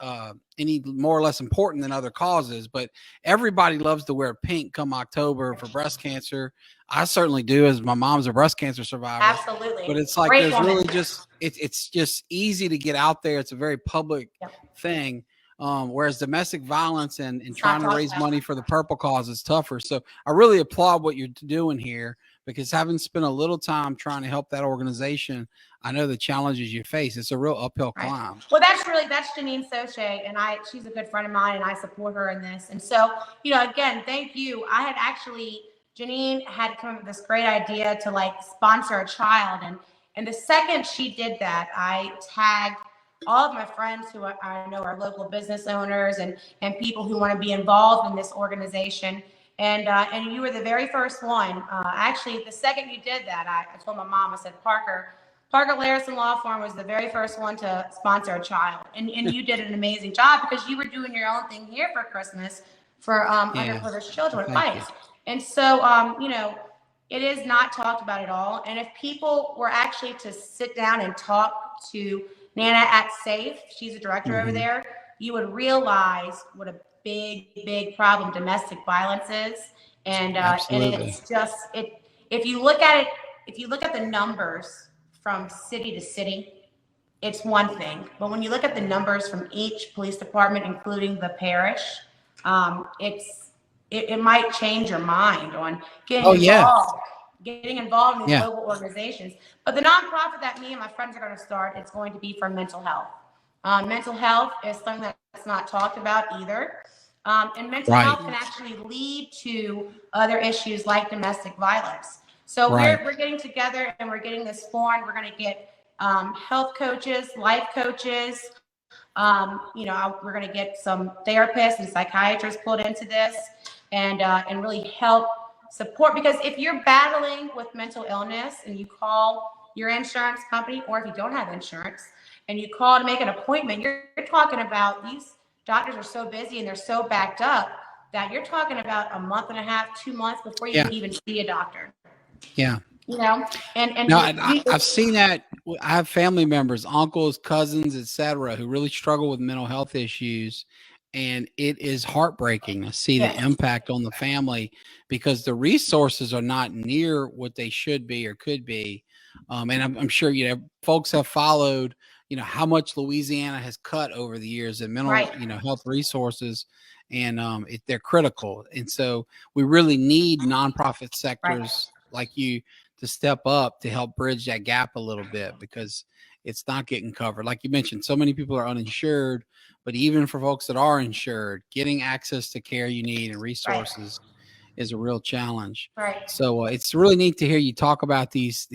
any more or less important than other causes, but everybody loves to wear pink come October for breast cancer. I certainly do, as my mom's a breast cancer survivor. Absolutely. But it's like, there's really just, it's just easy to get out there. It's a very public thing. Whereas domestic violence and trying to raise money for the purple cause is tougher. So I really applaud what you're doing here, because having spent a little time trying to help that organization, I know the challenges you face. It's a real uphill climb. Well, that's Janine Soche, and she's a good friend of mine, and I support her in this. And so, again, thank you. Janine had come up with this great idea to sponsor a child. And the second she did that, I tagged all of my friends who I know are local business owners and people who want to be involved in this organization. And you were the very first one. Actually, the second you did that, I told my mom, I said, Parker Layrisson Law Firm was the very first one to sponsor a child. And you did an amazing job, because you were doing your own thing here for Christmas for underprivileged children with ICE. And so, it is not talked about at all. And if people were actually to sit down and talk to Nana at SAFE, she's a director over there, you would realize what a big problem domestic violence is. And it's just, if you look at the numbers from city to city, it's one thing. But when you look at the numbers from each police department, including the parish, it might change your mind on Oh, yeah. getting involved in these Yeah. local organizations. But the nonprofit that me and my friends are going to start, it's going to be for mental health. Mental health is something that's not talked about either. And mental Right. health can actually lead to other issues like domestic violence. So Right. we're getting together and we're getting this formed. We're going to get health coaches, life coaches. We're going to get some therapists and psychiatrists pulled into this, and really help support. Because if you're battling with mental illness and you call your insurance company, or if you don't have insurance and you call to make an appointment, you're talking about, these doctors are so busy and they're so backed up that you're talking about a month and a half, 2 months before you Yeah. can even see a doctor. Yeah. And No, I've seen that. I have family members, uncles, cousins, etc., who really struggle with mental health issues, and it is heartbreaking to see the impact on the family because the resources are not near what they should be or could be. And I'm sure folks have followed how much Louisiana has cut over the years in mental health resources, and they're critical. And so we really need nonprofit sectors like you to step up to help bridge that gap a little bit, because it's not getting covered. Like you mentioned, so many people are uninsured, but even for folks that are insured, getting access to care you need and resources is a real challenge. So it's really neat to hear you talk about these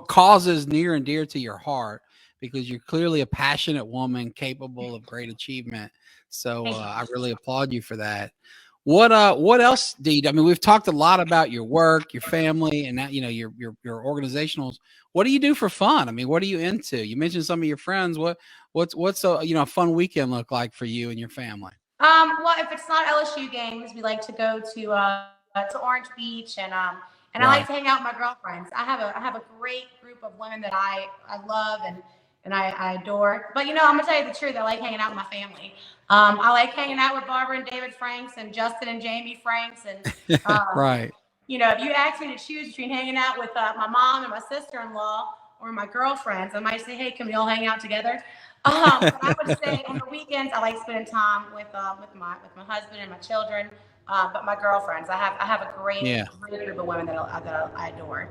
causes near and dear to your heart, because you're clearly a passionate woman capable of great achievement. So I really applaud you for that. What else do you do? I mean, we've talked a lot about your work, your family, and that, your organizationals. What do you do for fun? I mean, what are you into? You mentioned some of your friends. What's a fun weekend look like for you and your family? Well, if it's not LSU games, we like to go to Orange Beach, and I like to hang out with my girlfriends. I have a great group of women that I love and I adore. But I'm gonna tell you the truth. I like hanging out with my family. I like hanging out with Barbara and David Franks and Justin and Jamie Franks, and Right. if you ask me to choose between hanging out with my mom and my sister-in-law or my girlfriends, I might say, hey, can we all hang out together? But I would say on the weekends, I like spending time with my husband and my children. But my girlfriends, I have a great group of women that I adore.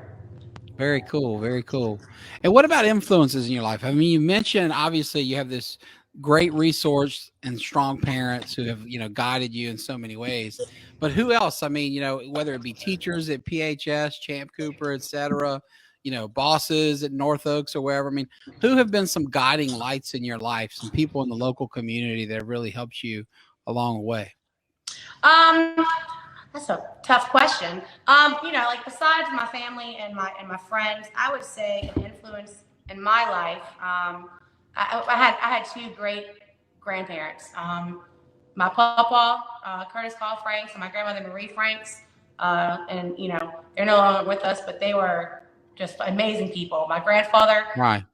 Very cool. Very cool. And what about influences in your life? I mean, you mentioned obviously you have this great resource and strong parents who have, guided you in so many ways. But who else? I mean, whether it be teachers at PHS, Champ Cooper, et cetera, bosses at North Oaks or wherever. I mean, who have been some guiding lights in your life, some people in the local community that have really helped you along the way? That's a tough question. Like besides my family and my friends, I would say an influence in my life. I had two great grandparents. My papa, Curtis Paul Franks, and my grandmother Marie Franks. And they're no longer with us, but they were just amazing people. My grandfather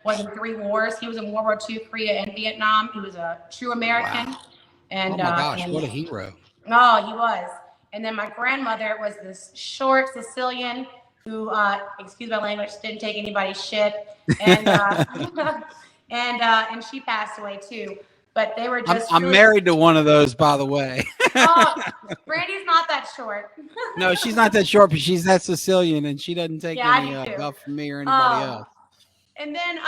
was in 3 wars. He was in World War II, Korea, and Vietnam. He was a true American. Wow. And oh my gosh, what a hero! Oh, he was. And then my grandmother was this short Sicilian who, excuse my language, didn't take anybody's shit, and and she passed away too. But they were just. I'm married to one of those, by the way. Oh, Brandy's not that short. No, she's not that short, but she's that Sicilian, and she doesn't take any guff from me or anybody else. And then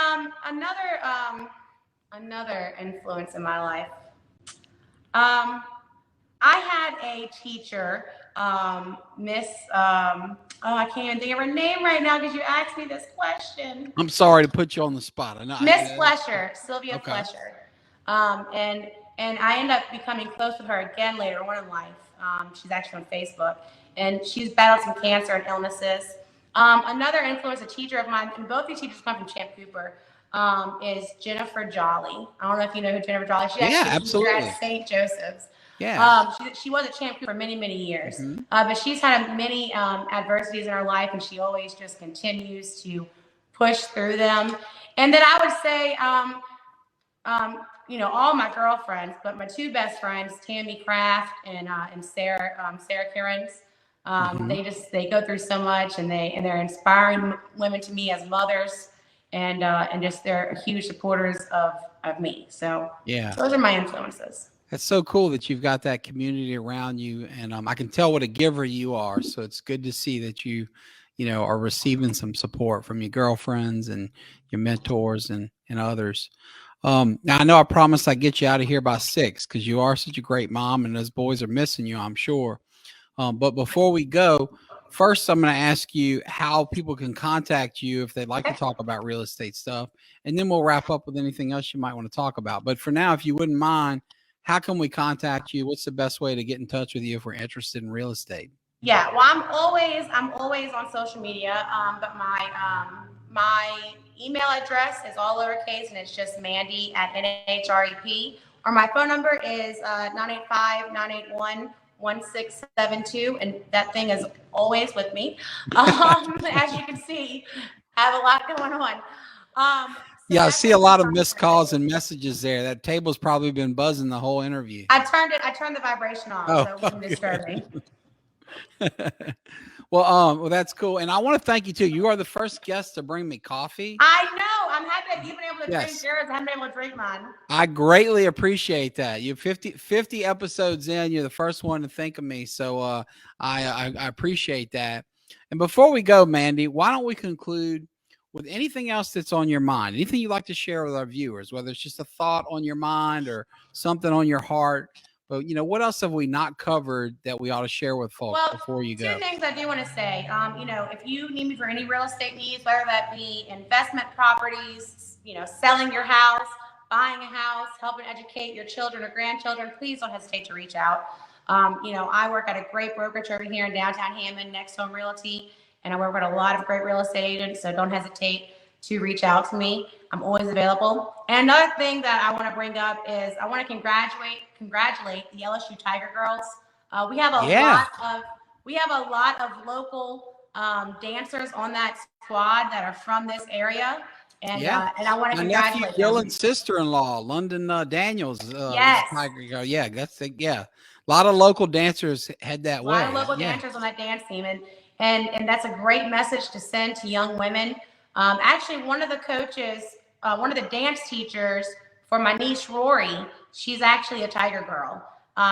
another influence in my life. I had a teacher, Miss. I can't even think of her name right now because you asked me this question. I'm sorry to put you on the spot. I know. Miss Flesher, Sylvia Flesher. And I ended up becoming close with her again later on in life. She's actually on Facebook, and she's battled some cancer and illnesses. Another influence, a teacher of mine, and both these teachers come from Champ Cooper, is Jennifer Jolly. I don't know if you know who Jennifer Jolly is. She absolutely. At St. Joseph's. Yeah. She was at Champ for many, many years. But she's had many adversities in her life, and she always just continues to push through them. And then I would say, all my girlfriends, but my 2 best friends, Tammy Kraft and Sarah Kierans. They go through so much, and they're inspiring women to me as mothers, and just they're huge supporters of me. So those are my influences. That's so cool that you've got that community around you, and I can tell what a giver you are. So it's good to see that you are receiving some support from your girlfriends and your mentors and others. Now I know I promised I'd get you out of here by 6 because you are such a great mom, and those boys are missing you, I'm sure. But before we go, first I'm going to ask you how people can contact you if they'd like to Okay. talk about real estate stuff, and then we'll wrap up with anything else you might want to talk about. But for now, if you wouldn't mind, how can we contact you? What's the best way to get in touch with you if we're interested in real estate? Yeah, well, I'm always on social media, but my email address is all lowercase and it's just Mandy at NHREP. Or my phone number is 985-981-1672, and that thing is always with me. As you can see, I have a lot going on. Yeah, I see a lot of missed calls and messages there. That table's probably been buzzing the whole interview. I turned the vibration off, so it wouldn't disturb me. Well, that's cool, and I want to thank you too. You are the first guest to bring me coffee. I know. I'm happy that you've been able to drink Yes. yours. I haven't been able to drink mine. I greatly appreciate that. You're 50 episodes in. You're the first one to think of me, so I appreciate that. And before we go, Mandy, why don't we conclude with anything else that's on your mind? Anything you'd like to share with our viewers, whether it's just a thought on your mind or something on your heart. But what else have we not covered that we ought to share with folks before you go? Two things I do want to say. If you need me for any real estate needs, whether that be investment properties, selling your house, buying a house, helping educate your children or grandchildren, please don't hesitate to reach out. I work at a great brokerage over here in downtown Hammond, Next Home Realty, and I work with a lot of great real estate agents, so don't hesitate to reach out to me. I'm always available. And another thing that I want to bring up is I want to congratulate the LSU Tiger Girls. We have a lot of local dancers on that squad that are from this area, and I want to congratulate them. Dylan's sister-in-law, London Daniels. Yes. Tiger Girl. Yeah, a lot of local dancers head that way. A lot of local dancers on that dance team, and that's a great message to send to young women. Actually, one of the coaches, one of the dance teachers for my niece Rory, she's actually a Tiger Girl.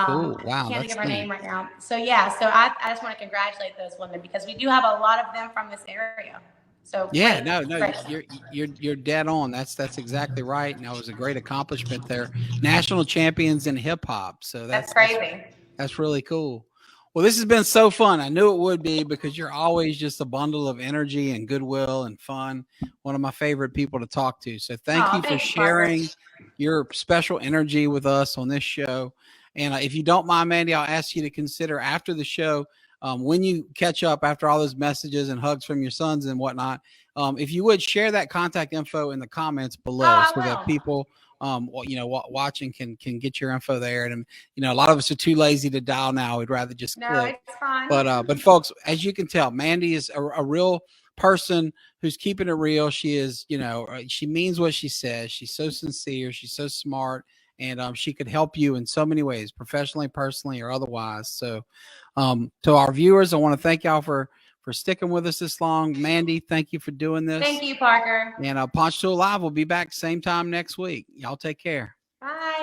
Cool. Wow. I can't think of her name right now. So I just want to congratulate those women because we do have a lot of them from this area. So you're dead on. That's exactly right. And that was a great accomplishment there. National champions in hip hop. So that's crazy. That's really cool. Well, this has been so fun. I knew it would be because you're always just a bundle of energy and goodwill and fun. One of my favorite people to talk to. So thank you for sharing your special energy with us on this show. And if you don't mind, Mandy, I'll ask you to consider after the show, when you catch up after all those messages and hugs from your sons and whatnot, if you would share that contact info in the comments below so that people watching can get your info there. And a lot of us are too lazy to dial now. We'd rather just click. It's fine. But folks, as you can tell, Mandy is a real person who's keeping it real. She is, she means what she says. She's so sincere. She's so smart. And she could help you in so many ways, professionally, personally, or otherwise. So to our viewers, I want to thank y'all for sticking with us this long. Mandy, thank you for doing this. Thank you, Parker. And Ponchatoula Live will be back same time next week. Y'all take care. Bye.